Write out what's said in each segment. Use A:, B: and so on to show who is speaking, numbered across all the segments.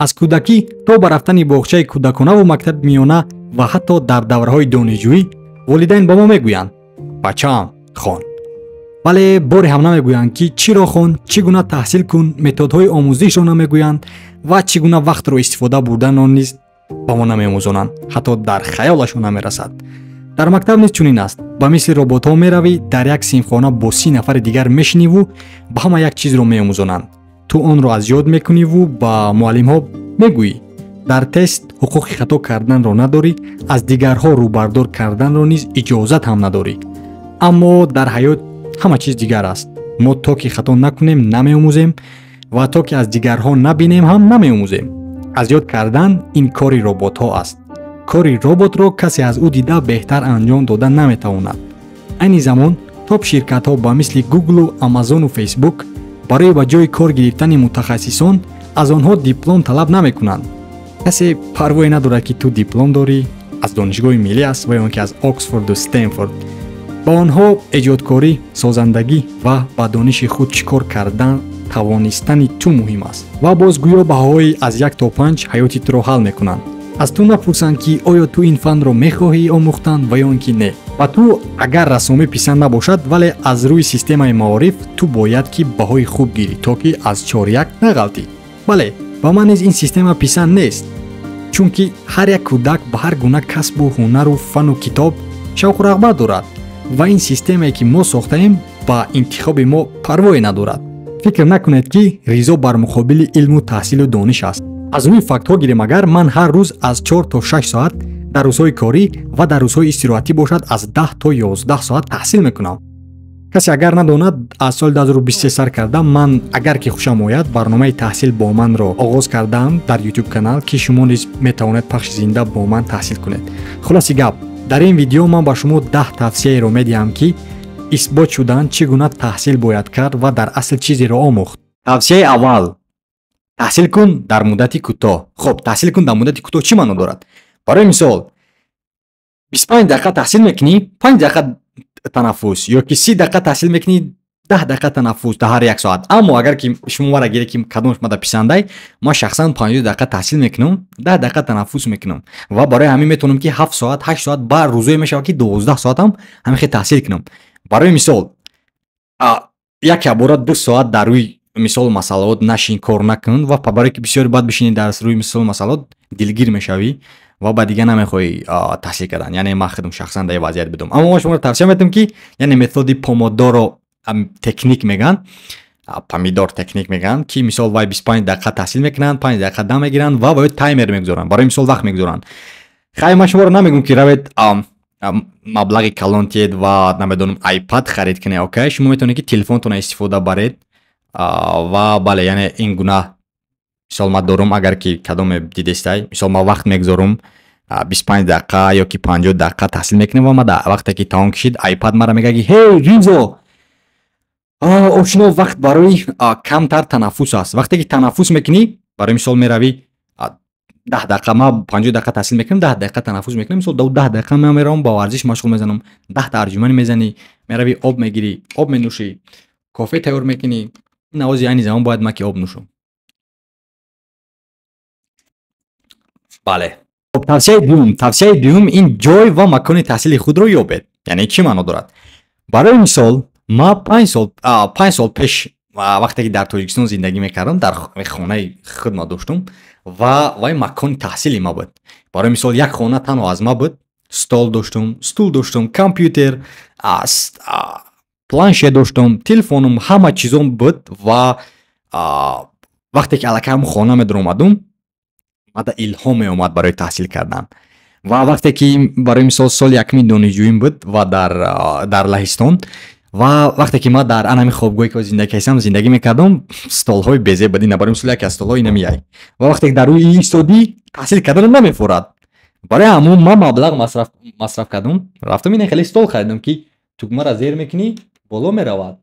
A: аз кӯдакӣ то ба рафтани боғчаи кӯдаконаву мактаби миёна ва ҳатто дар давраҳои донишҷӯӣ волидайн ба мо мегӯянд: бачаам, хон. вале боре ҳам намегӯянд ки чиро хон, чӣ гуна таҳсил кун, методҳои омӯзишро намегӯянд ва чӣ гуна вақтро истифода бурданро низ ба мо намеомӯзонанд. ҳатто дар хаёлашон намерасад. дар мактаб низ чунин аст. ба мисли роботҳо меравӣ, дар як синфхона бо 30 нафари дигар мешиниву ба ҳама як чизро меомӯзонанд. ту онро аз ёд мекуниву ба муаллимҳо мегӯӣ. дар тест ҳуқуқи хато карданро надорӣ, аз дигарҳо рӯбардор карданро низ иҷозат ҳам надорӣ. аммо дар ҳаёт ҳама чиз дигар аст. мо то ки хато накунем намеомӯзем ва то ки аз дигарҳо набинем ҳам намеомӯзем. аз ёд кардан ин кори роботҳо аст. кори роботро касе аз ӯ дида беҳтар анҷом дода наметавонад. айни замон топ ширкатҳо ба мисли Google, Amazon ва Facebook барои ба ҷои кор гирифтани мутахассисон аз онҳо диплом талаб намекунанд. касе парвое надорад ки ту диплом дорӣ, аз донишгоҳи миллӣ аст ва ё ин ки аз Оксфорду Стэнфорд. ба онҳо эҷодкорӣ, созандагӣ ва ба дониши худ чикор кардан тавонистани ту муҳим аст. ва боз гӯё баҳоҳои аз 1 то 5 ҳаётитро ҳал мекунанд. аз ту напурсанд ки оё ту ин фанро мехоҳӣ омӯхтан ва ё ин ки не. ва ту агар расомӣ писанд набошад, вале аз рӯи системаи маориф ту бояд ки баҳои хуб гирӣ, то ки аз 4-1 нағалтӣ. бале ба ман низ ин система писанд нест. чунки ҳар як кӯдак ба ҳар гуна касбу ҳунару фану китоб шавқу рағбат дорад ва ин системае ки мо сохтаем ба интихоби мо парвое надорад. фикр накунед ки ризо бар муқобили илму таҳсилу дониш аст. аз рӯи фактҳо гирем агар ман ҳар рӯз аз 4 то 6 соат дар рӯзҳои корӣ ва дар рӯзҳои истироҳатӣ бошад аз 10 то 11 соат таҳсил мекунам. касе агар надонад, аз соли 2023 сар кардам, ман агар ки хушам ояд барномаи таҳсил бо манро оғоз кардам дар YouTube канал ки шумо низ метавонед пахши зинда бо ман таҳсил кунед. хулоси гап, дар ин видео ман ба шумо 10 тавсияеро медиҳам ки исбот шуданд чӣ гуна таҳсил бояд кард ва дар асл чизеро омӯхт. тавсияи аввал: таҳсил кун дар муддати кӯтоҳ. хоб, таҳсил кун дар муддати кӯтоҳ чӣ маъно дорад? барои мисол 25 дақиқа таҳсил мекунӣ, 5 дақиқа танаффус, ё ки 30 дақиқа таҳсил мекунӣ, 10 дақиқа танаффус дар ҳар як соат. аммо агар ки шумо мара гиред ки кадомаш мада писандай, ман шахсан 50 дақиқа таҳсил мекунам, 10 дақиқа танаффус мекунам ва барои ҳамин метавонам ки 7 соат, 8 соат ба рӯзое мешавад ки 12 соат ҳам ҳамихе таҳсил кунам. барои мисол як ябора 2 соат дар рӯи мисол масъалаот нашин, кор накун ва барои ки бисёри баъд бишинӣ дар рӯи мисол масъалаот дилгир мешавӣ ва ба дига намехоҳӣ таҳсил кардан. яъне ман худам шахсан дар вазъият будам. аммо ман шуморо тавсия медиҳам ки яъне методи помодоро техник меган, помидор техник меган ки мисол вай 25 дақиқа таҳсил мекунанд, 5 дақиқа дам мегиранд ва баёд таймер мегузоранд. барои мисол вақт мегузоранд. хай ман шуморо намегӯям ки равед маблағи калон тиед ва намедонам iPad харид кунед. окей, шумо метавонед ки телефонтона истифода баред ва бале, яъне ин гуна мисол ман дорум, агар ки кадоме дидестай, мисол ман вақт мегузорум 25 дақиқа ё ки 50 дақиқа таҳсил мекунем ва ман вақте ки тамом кишид iPad мара мегӯяд ки ҳей Ризо, ошно вақт барои камтар танаффус аст. вақте ки танаффус мекунӣ, барои мисол меравӣ 10 дақиқа, ман 50 дақиқа таҳсил мекунам, 10 дақиқа танаффус мекунам, мисол 10 дақиқа ман меравам ба варзиш машғул мезанам, 10 та арҷуманӣ мезанӣ, меравӣ об мегирӣ, об менӯшӣ, кофе тайёр мекунӣ. навози айни замон бояд ман ки об нӯшам. бале, тавсияи дуюм ин ҷой ва макони таҳсили худро ёбед. яъне чӣ маъно дорад? барои мисол ман 5 сол пеш вақте ки дар Тоҷикистон зиндагӣ мекардам, дар хонаи худ ма доштам ва вай макони таҳсили ма буд. барои мисол як хона танҳо аз ма буд, стул доштам, компютер, планшет доштам, телефонам, ҳама чизом буд ва вақте ки аллакай ҳамон хона медаромадам, мада илҳом меомад барои таҳсил кардан. ва вақте ки барои мисол соли якуми донишҷӯим буд ва дар Лаҳистон, ва вақте ки ман дар анами хобгоҳе ки зиндагӣ мекардам, столҳои безеб буд. ина барои мисол яке аз столҳо инамияй. ва вақте ки дар рӯи истодӣ таҳсил кардан намефорад. барои ҳамон ман маблағ масраф кардам, рафтам ин хеле стол харидам ки тугмара зер мекунӣ, боло меравад.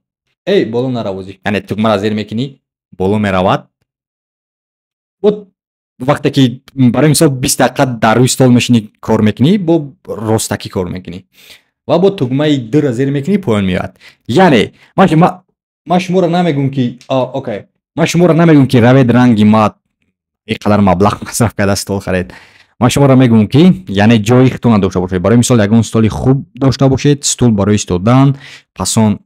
A: боло наравозӣ. яъне тугмара зер мекунӣ, боло меравад. вақте ки барои мисол 20 дақиқа дар рӯи стол мешинӣ кор мекунӣ, бо ростакӣ кор мекунӣ ва бо тугмаи дира зер мекунӣ, поён меояд. яъне ман шуморо намегӯям ки равед ранги ма اینقدر مبلغ مصرف کرده استول خرید. من شما را میگم که یعنی جایی خودتون نداشته باشید. برای مثال یگان استول خوب داشته باشید، استول برای استودن، پسون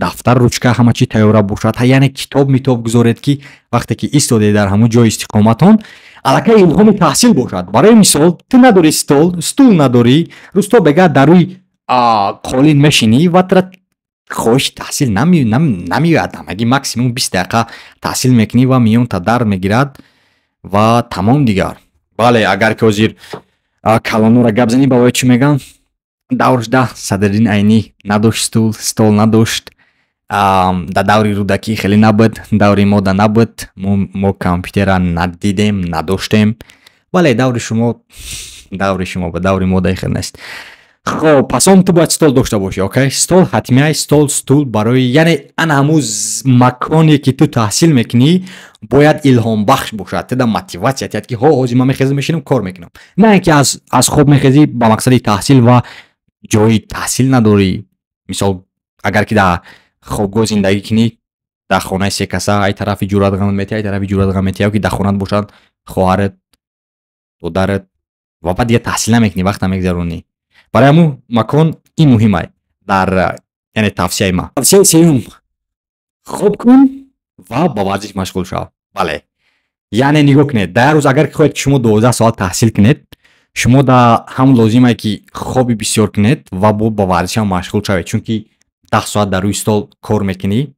A: دفتر روچکه همه چی تیار باشد. یعنی کتاب میتاب گذارید که وقتی که ایستاده در همون جای استقامتون الکی الهام تحصیل باشد. برای مثال تو نداری استول نداری، روز تو بگه در روی قالین میشینی و خوش تحصیل نمیاد. همگی مکسیموم 20 دقیقه تحصیل میکنی و میون تا در میگیرد و تمام دیگر. بله اگر که وزیر کلانو را گپ زنی با چی میگن دورش ده صدرین عینی نداشت، استول نداشت. در دوری رودکی خیلی نبود، دوری ما ده نبود، ما کامپیوتر ندیدیم نداشتیم. بله دوری شما به دوری ما ده خیلی نیست. خب پس اون تو باید استول داشته باشی. اوکی استول حتمیه. استول برای یعنی ان هموز مکانی که تو تحصیل میکنی باید الهام بخش باشد، تدا موتیواسیون تیاد که ها من میخزم میشینم کار میکنم، نه اینکه از خوب میخزی با مقصد تحصیل و جای تحصیل نداری. مثال اگر که در خوابگاه زندگی کنی در خانه سه کسه ای طرفی جورات غم میتی ای طرفی جورات غم میتی که در خونت باشد خواهرت دخترت و بعد دیگه تحصیل نمیکنی وقت نمیگذرونی. برای همون مکان این مهمه در یعنی توصیه ما. توصیه سیوم خوب کن و با ورزش مشغول شو. بله یعنی نگاه کنید در روز اگر که خواهید شما 12 ساعت تحصیل کنید شما در هم لازمه که خوابی بسیار کنید و با ورزش هم مشغول شوید، چون که 10 ساعت در روی استول کار میکنی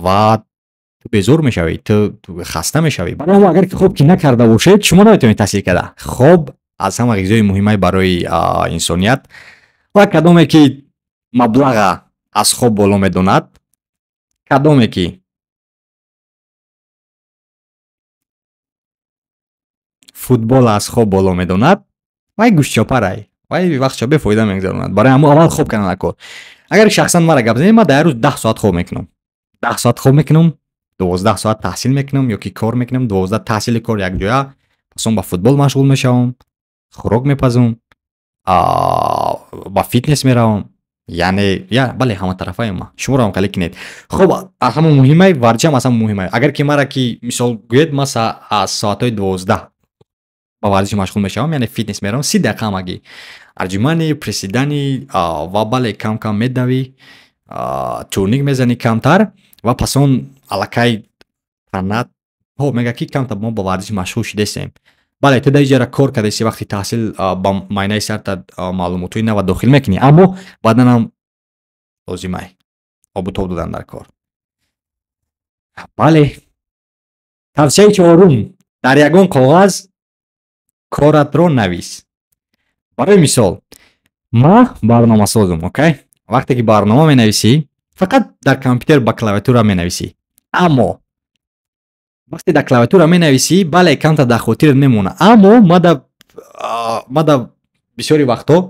A: و تو بیزار میشوید، تو خسته میشوید. برای همون اگر که خوب که نکرده باشید شما نمیتونید تحصیل کرده. خوب از همه غذای مهمه برای انسانیت و کدومی که مبلغ از خوب بالا میداند، کدومی که فوتبال از خوب بالا میداند وای گوشت چاپرای وای وقت چا بفایده میگذروند. برای همون اول خوب کنن کار. اگر شخصا مرا گپ زنید ما در روز 10 ساعت خوب میکنم، 10 ساعت خوب میکنم، 12 ساعت تحصیل میکنم یا که کار میکنم، 12 تحصیل کار یک جای، پس با فوتبال مشغول میشم، خوراک میپزم، با فیتنس میروم. یعنی بله همه طرفای ما شما رو هم کلیک کنید. خب همون مهمه ورزش هم اصلا مهمه. اگر که مرا که مثال گوید ما از ساعت 12 با ورزش مشغول میشم یعنی فیتنس میرم 30 دقیقه مگی ارجمانی پرسیدنی و بله کم میدوی تورنیک میزنی کمتر و پس اون الکی تنت میگه که کمتر ما با ورزش مشغول شدیم. بله تو در جره کار کردی وقتی تحصیل با معنی سر تا معلوماتی نو داخل میکنی اما بعدا هم لازمه آب و تاب دادن در کار. بله توصیه چهارم در یگان کاغذ کارت رو نویس. برای مثال ما برنامه سازم. اوکی وقتی که برنامه می نویسی فقط در کامپیوتر با کلاویاتور می نویسی، اما وقتی در کلاویاتور می نویسی بله کمتر در خاطر نمونه، اما ما در بسیاری وقتا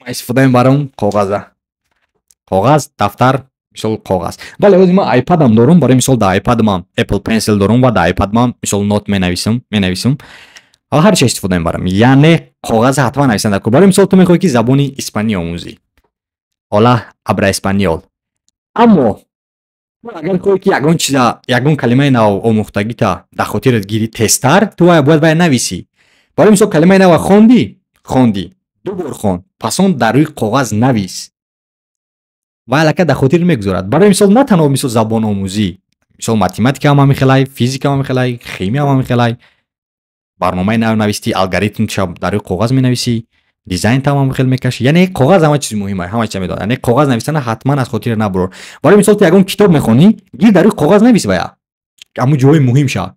A: ما استفاده میبرم کاغذ دفتر مثال کاغذ. بله وقتی ما آیپد هم دارم برای مثال در آیپد من اپل پنسل دارم و در آیپد من مثال نوت می نویسم هر چی استفاده میبرم یعنی کاغذ حتما نویسنده کن. برای مثال تو میخوای که زبان اسپانی آموزی حالا ابر اسپانیول، اما اگر کوئی که یگان کلمه نو آموختگی تا در خاطرت گیری تستر تو باید نویسی. برای مثال کلمه نو خواندی 2 بار خوان پس اون در روی کاغذ نویس و الکی در خاطر میگذارد. برای مثال نه تنها مثال زبان آموزی مثال ماتماتیک هم میخلای، فیزیک هم میخلای، شیمی هم میخلای، برنامه نو نویستی الگوریتم شب در روی کاغذ مینویسی، دیزاین تمام خیلی میکشی. یعنی کاغذ همه چیز مهمه، همه چیز میدونه. یعنی کاغذ نوشتن حتما از خاطر نبرو. برای مثال تو یگان کتاب میخونی گیر در روی کاغذ نویس باید اما جای مهم شه.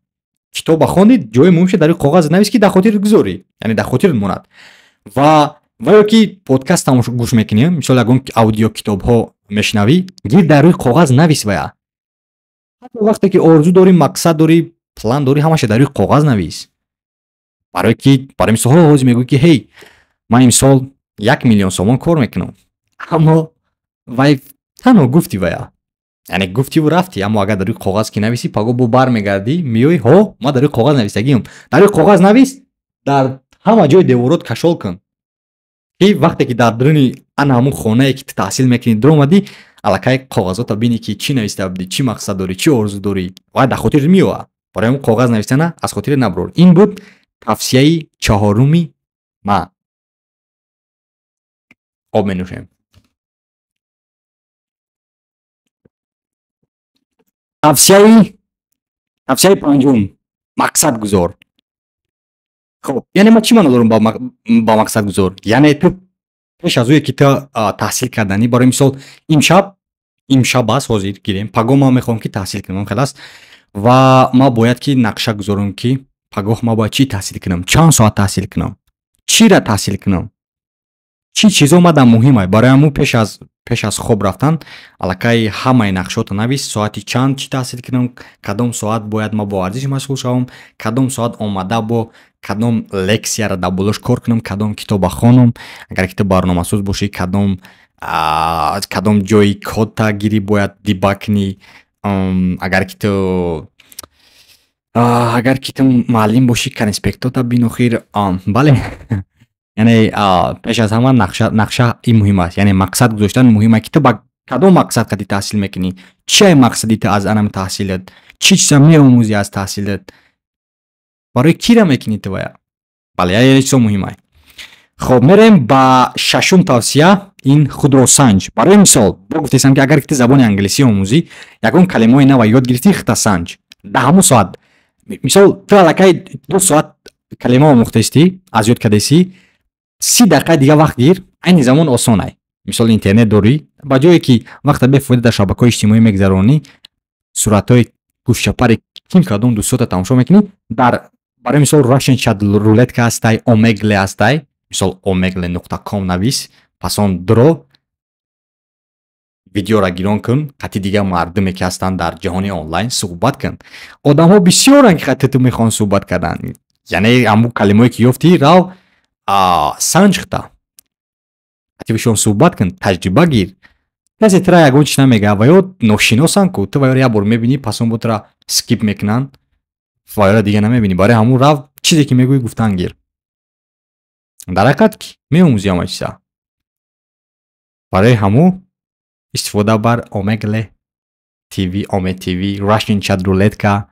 A: کتاب بخونی جای مهم شه در روی کاغذ نویس که در خاطر گذاری یعنی در خاطر موند. و یا که پادکست هم گوش میکنی مثلا یگان اودیو کتاب ها میشنوی گیر در روی کاغذ نویس باید. حتی وقتی که آرزو داری مقصد داری پلان داری همش در روی کاغذ نویس. برای مثال ها میگوی که هی من امسال 1 میلیون سومان کار میکنم، اما وای تنها گفتی ویا یعنی گفتی و رفتی، اما اگر در روی کاغذ که نویسی پاگو بو بر میگردی میوی ما در روی کاغذ نویسگیم. در روی کاغذ نویس، در همه جای دیوارات کشال کن که وقتی که در درونی همون خانه که تحصیل میکنی در اومدی الکی کاغذات بینی که چی نوشته بودی، چی مقصد داری، چی آرزو داری و در خاطر میوه барои ҳамн коғаз нависана аз хотири набурор. Ин буд тавсияи чаҳоруми ман. об менӯшем. тавсияи панҷум, мақсад гузор. хоб, яъне ман чӣ маъно дорам ба мақсад гузор? Яъне ту пеш аз ое ки ту таҳсил карданӣ, барои мисол имшаб аст, ҳозир гирем, пагоҳ ман мехоҳам ки таҳсил кунам, халас, ва ман бояд ки нақша гузорам ки пагоҳ ман бояд чӣ таҳсил кунам, чанд соат таҳсил кунам, чиро таҳсил кунам, чӣ чизо мадам муҳимай. Барои ҳамн пеш аз хоб рафтан аллакай ҳамаи нақшотро навис, соати чанд чӣ таҳсил кунам, кадом соат бояд ман бо варзиш машғул шавам, кадом соат омада бо кадом лексияро дар болош кор кунам, кадом китоба хонам, агар ки ту барномасоз бошӣ кадом ҷои кода гирӣ бояд дибаг кунӣ, агар ки ту муаллим бошӣ конспектота бинохир, бале. яъне пеш аз ҳама нақша ин муҳим аст, яъне мақсад гузоштан муҳим аст ки ту ба кадом мақсад қади таҳсил мекунӣ, чия мақсади ту аз анам таҳсилат, чӣ чиза меомӯзӣ аз таҳсилат, барои кира мекунӣ ту вая. бале, яъне чизо муҳим аст. хоб, мерем ба шашум тавсия, ин худро санҷ. барои мисол бо гуфтесам ки агар ки ту забони англисӣ омӯзӣ, ягон калимаи нава ёд гирифтӣ, хита санҷ даҳаму соат. мисол ту аллакай 2 соат калима омӯхтаистӣ, аз ёд кардасӣ, 30 дақиқаи дига вақт гир, айни замон осонай. мисол интернет дорӣ, ба ҷое ки вақта бефоида дар шабакаҳои иҷтимоӣ мегузаронӣ, суратҳои гӯшчапари ким кадом 2 соата тамошо мекунӣ, барои мисол Russian chat рулетка ҳастай, Omegle ҳастай, мисол omegle.com навис, пас он дуро видеора гирон кун, қати дига мардуме ки ҳастанд дар ҷаҳони онлайн суҳбат кун. одамҳо бисёранд ки қати ту мехоҳанд суҳбат кардан, яъне ҳамун калимое ки ёфтӣ рав санҷ хита қати бишон суҳбат кун, таҷриба гир. касе тура ягон чиш намега ва ё ношиносанд ку ту ва ёро як бор мебинӣ, пас он бо тура скип мекунанд, ва ёро дига намебинӣ, барои ҳамун рав чизе ки мегӯӣ гуфтан гир. дар ҳақиқат ки меомӯзӣ ҳама чиза. барои ҳамун истифода бар Omegle TV, Ome-TV, Russian chat рулетка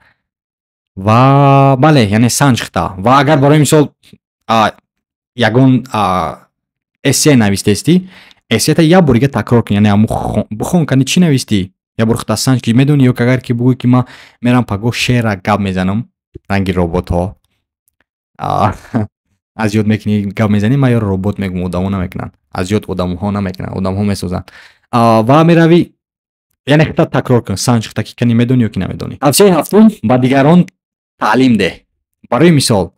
A: ва бале, яъне санҷ хита. ва агар барои мисол ягон эссе навистестӣ, эссета як борига такрор кун, яъне ҳамун бухон кани чӣ навистӣ, як бор хита санҷ ки медонӣ, ё агар ки бигӯӣ ки ман мерам пагоҳ шеъра гап мезанам, ранги роботҳо, аз ёд мекунӣ гап мезанӣ, ман ёро робот мегӯм, одамо намекунанд, аз ёд одамҳо намекунанд, одамҳо месозанд, ва меравӣ, яъне хита такрор кун, санҷ хита ки кани медонӣ ё ки намедонӣ. тавсияи ҳафтум, ба дигарон таълим деҳ. барои мисол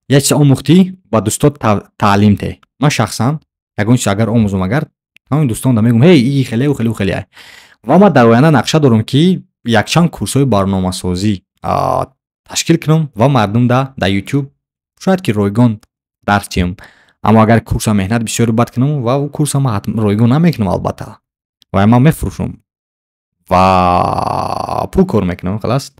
A: як чиз омӯхтӣ, ба дӯстот таълим деҳ. ман шахсан ягон чиз агар омӯзам, агар ҳамин дӯстонда мегӯм, ҳей и хелеу хелеу хелеай, ва ман дар оянда нақша дорам ки якчанд курсҳои барномасозӣ ташкил кунам ва мардумда дар YouTube шояд ки ройгон дарс диҳам. аммо агар курса меҳнат бисёр бад кунам, ва у курса ман ройгон намекунам албатта, ва ман мефурӯшам ва пул кор мекунам, халас.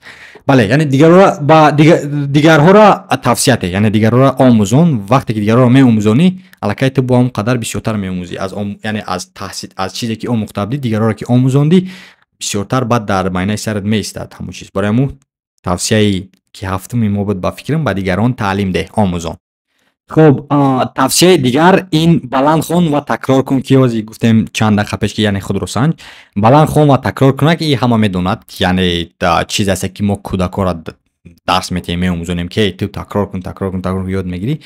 A: бале, яъне дигарҳоро тавсия деҳ, яъне дигарҳоро омӯзон. вақте ки дигарҳоро меомӯзонӣ, аллакай ту бо ҳамон қадар бисёртар меомӯзӣ, яъне аз чизе ки омӯхта будӣ, дигарҳоро ки омӯзондӣ, бисёртар баъд дар майнаи сарат меистад ҳамон чиз. барои ҳамун тавсияи ки ҳафтуми мо буд ба фикрам, ба дигарон таълим деҳ, омӯзон. хоб, тавсияи дигар ин баланд хон ва такрор кун, ки ҳозир гуфтем чанд дақиқа пеш ки яъне худро санҷ. баланд хон ва такрор кунак, ин ҳама медонад, яъне чизе аст ки мо кӯдаконро дарс метиҳем, меомӯзонем ки ту такрор кун, ёд мегирӣ.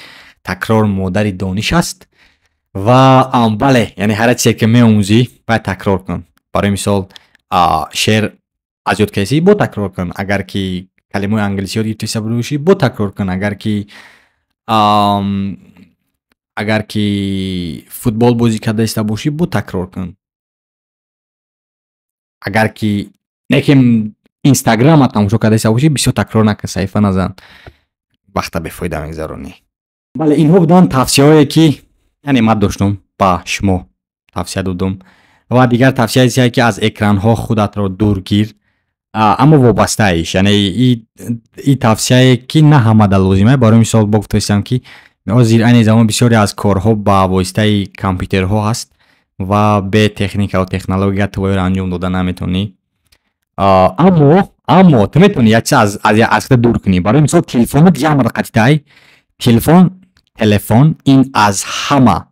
A: такрор модари дониш аст ва бале, яъне ҳар чизе ки меомӯзӣ бояд такрор кун. барои мисол шеър аз ёд кардасӣ, бо такрор кун. агар ки калимаи англисӣ ёд гирифтаиста бошӣ, бо такрор кун. агар ки футбол бозӣ кардаиста бошӣ, бо такрор кун. агар ки некем инстаграма тамошо кардаиста бошӣ, бисёр такрор накун, саҳифа назан, вақта бефоида мегузаронӣ. бале, инҳо буданд тавсияҳое ки яъне ман доштам ба шумо тавсия додам. ва дигар тавсияе ки аз экранҳо худатро дур гир, аммо вобастаиш, яъне и тавсияе ки на ҳамада лозимае. барои мисол бо гуфтаистам ки ҳозир айни замон бисёре аз корҳо ба воситаи компютерҳо ҳаст ва бе техникаву технология ту ёро анҷом дода наметавонӣ. аммо аммо ту метавонӣ як чиз аз худа дур кунӣ. Барои мисол телефонат ямар қатитай, телефон ин аз ҳама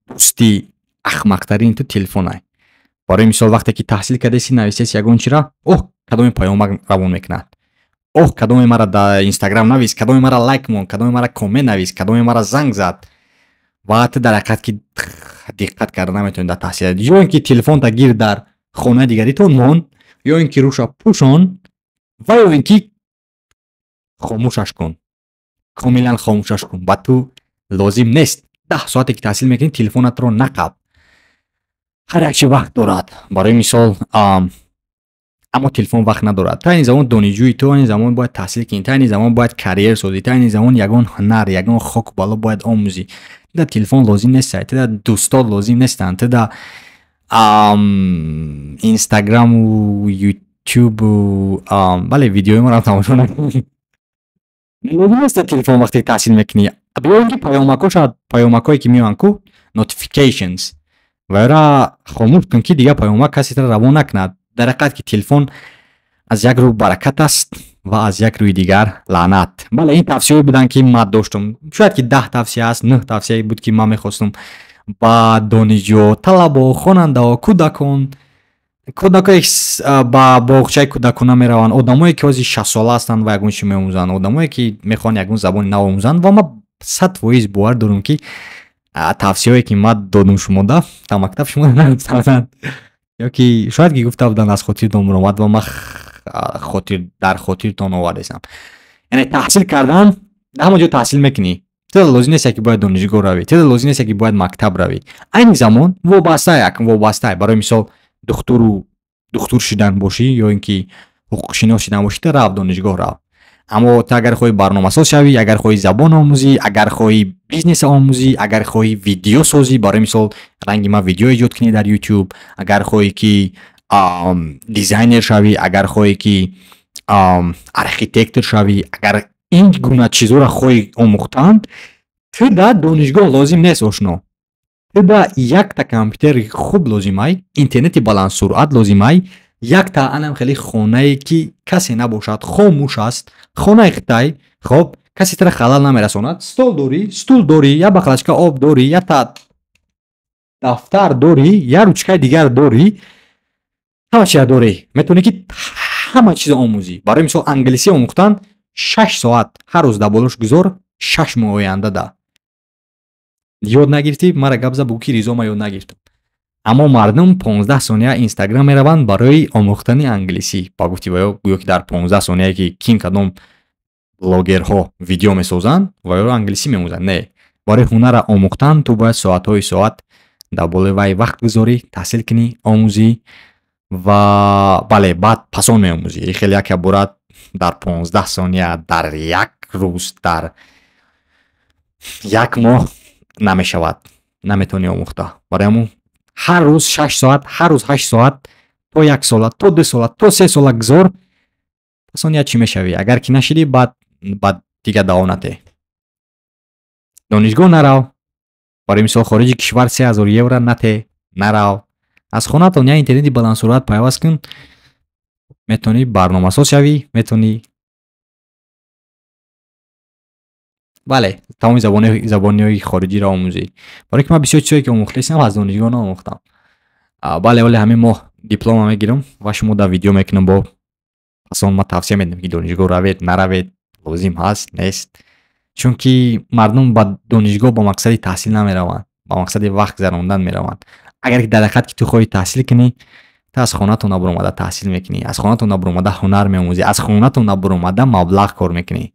A: дӯсти ахмақтарин ту телефонай. Барои мисол вақте ки таҳсил кардеси нависеси ягон чира, кадоме паёмак равон мекунад. Кадоме мара дар Instagram навис, кадоме мара лайк мон, кадоме мара комент навис, кадоме мара занг зад. Ва ту дар ҳақиқат ки диққат карда наметавонӣ дар таҳсилат. Ё ин ки телефонта гир дар хонаи дигаритон мон, ё ин ки рӯша пӯшон ва ё ин ки хомӯшаш кун. Комилан хомӯшаш кун. Ба ту лозим нест 10 соате ки таҳсил мекунӣ телефонатро нақаб. ҳар як чи вақт дорад. Барои мисол аммо телефон вақт надорад. Та ин замон донишҷӯи ту ин замон бояд таҳсил кунӣ, та ин замон бояд карьер созӣ, та ин замон ягон ҳунар, ягон хок бало бояд омӯзӣ. Туда телефон лозим нестад, туда дӯстон лозим нестанд, туда Instagramу, YouTubeу, бале видеои маро тамошо накунӣ. Лозим нестад телефон вақте таҳсил мекунӣ. Биё ин ки паёмакҳое ки меоянд ку notifications ваёра хомӯш кун ки дигар паёмак каситро равон накунад. Дар ҳақиқат ки телефон аз як рӯ баракат аст ва аз як рӯи дигар лаънат. Бале ин тавсияҳое буданд ки ман доштум. Шояд ки 10 тавсия аст, 9 тавсия буд ки ман мехостум ба донишҷӯ, талабо, хонандао, кӯдакон ба боғчаи кӯдакона мераванд, одамое ки ҳозир 60 сола ҳастанд ва ягон чӣ меомӯзанд, одамое ки мехоҳанд ягон забони нав омӯзанд ва ман 100% бовар дорам ки тавсияҳое ки ман додум шумо дар мактаб шумо нагуфтанд. ё ки шояд ки гуфта буданд аз хотиртон баромад ва ман дар хотиртон овардесам. Яъне таҳсил кардан ҳама ҷо таҳсил мекунӣ. Туда лозим нест ки бояд донишгоҳ равӣ, туда лозим нест ки бояд мактаб равӣ. Айни замон вобастае. Барои мисол духтур шудан бошӣ ё ин ки ҳуқуқшинос шудан бошӣ, ту рав донишгоҳ рав. Аммо ту агар хоҳӣ барномасоз шавӣ, агар хоҳӣ забон омӯзӣ, агар хоҳӣ бизнес омӯзӣ, агар хоҳӣ видеосозӣ, барои мисол ранги ман видео эҷод кунӣ дар YouTube, агар хоҳӣ ки дизайнер шавӣ, агар хоҳӣ ки архитектор шавӣ, агар ин гуна чизҳоро хоҳӣ омӯхтан, ту дар донишгоҳ лозим нест ошно. Ту дар якта компютери хуб лозимай, интернети баландсуръат лозимай, якта анам хеле хонае ки касе набошад, хомӯш аст, хонаи хитай, хоб касе тара халал намерасонад, стул дорӣ, я бахлачка об дорӣ, якта дафтар дорӣ, я ручкаи дигар дорӣ, ҳама чиз дорӣ. Метавонӣ ки ҳама чизо омӯзӣ. Барои мисол англисӣ омӯхтан 6 соат ҳар рӯз дар болош гузор, 6 моҳ оянда да. Ёд нагирифтӣ? Мара гап зад бигӯ ки ризо ман ёд нагирифтам. Аммо мардум 15 сония Instagram мераванд барои омӯхтани англисӣ. Ба гуфти гӯё ки дар 15 сония ки кин кадом блогерҳо видео месозанд, ваё англисӣ меомӯзанд. Не. Барои ҳунара омӯхтан ту бояд соатҳои соат дар болои вай вақт гузорӣ, таҳсил кунӣ, омӯзӣ ва бале баъд пасон меомӯзӣ. Ин хеле як иборат дар 15 сония дар як рӯз, дар як моҳ намешавад. Наметавонӣ омӯхта. Барои ҳамун ҳар рӯз 6 соат, ҳар рӯз 8 соат то 1 сола, то 2 сола, то 3 сола гузор. Пасон як чӣ мешавӣ. Агар ки нашидӣ баъд дига даонате. Донишгоҳ нарав. Барои мисол хориҷи кишвар 3000 евро нате, нарав. Аз хонатон я интернети баландсуръат пайваст кун. Метавонӣ барномасоз шавӣ, метавонӣ бале тамоми забониҳои хориҷиро омӯзӣ. Барои ки ман бисёр чизое ки омӯхтаистам аз донишгоҳ наомӯхтам. Бале оле ҳамин моҳ диплома мегирам ва шумо дар видео мекунам бо пасон ман тавсия медиҳам ки донишгоҳ равед, наравед, лозим ҳаст, нест. Чунки мардум ба донишгоҳ ба мақсади таҳсил намераванд, ба мақсади вақт гузарондан мераванд. Агар ки дар ҳақиқат ки ту хоҳӣ таҳсил кунӣ, ту аз хонатон набаромада таҳсил мекунӣ, аз хонатон набаромада ҳунар меомӯзӣ, аз хонатон набаромада маблағ кор мекунӣ.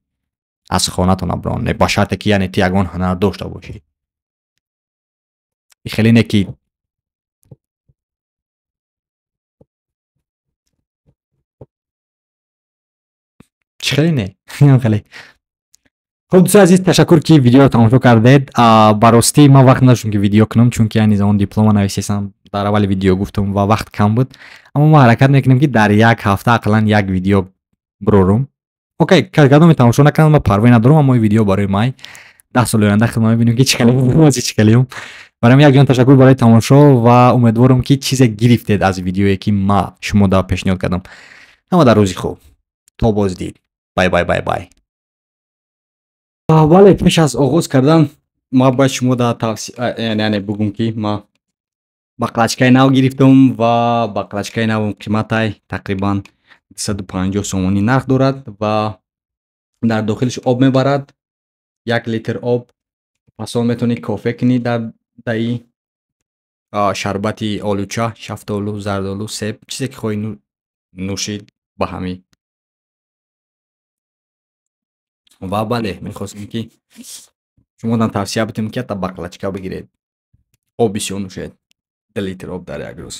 A: Аз хонатон набарон, ба шарте ки яъне ту ягон ҳунар дошта бошӣ. Хеле не ки хеле не. Хеле. خب دوستان عزیز تشکر که ویدیو رو تماشا کردید. با راستی من وقت نداشتم که ویدیو کنم چون که یعنی زمان دیپلم نویسیدم در اول ویدیو گفتم و وقت کم بود. اما ما حرکت میکنیم که در یک هفته اقلا یک ویدیو برورم. اوکی کدام تماشا نکردم من پروا ندارم اما این ویدیو برای من 10 سال آینده خدمت ببینیم که چیکاریم. برام یک جان تشکر برای تماشا و امیدوارم که چیز گرفتید از ویدیویی که ما شما دا پیشنهاد کردم. ҳама дар рӯзи хуб. То боздид. Бай бай бай бай. бале, пеш аз оғоз кардан ма бояд шумо дар яъне бугум ки ма бақлачкаи нав гирифтам ва бақлачкаи навам қиматай тақрибан 250 сомонӣ нарх дорад ва дар дохилаш об мебарад. 1 литр об. Пас он метавонӣ кофе кунӣ дар ин шарбати олуча, шафтолу, зардолу, себ, чизе ки хоҳӣ нӯшид ба ҳамин. ва бале, мехостем ки шумодан тавсия битем ки ҳатта бақлачка бигиред. Об бисёр нӯшед. 2 литр об дар як рӯз.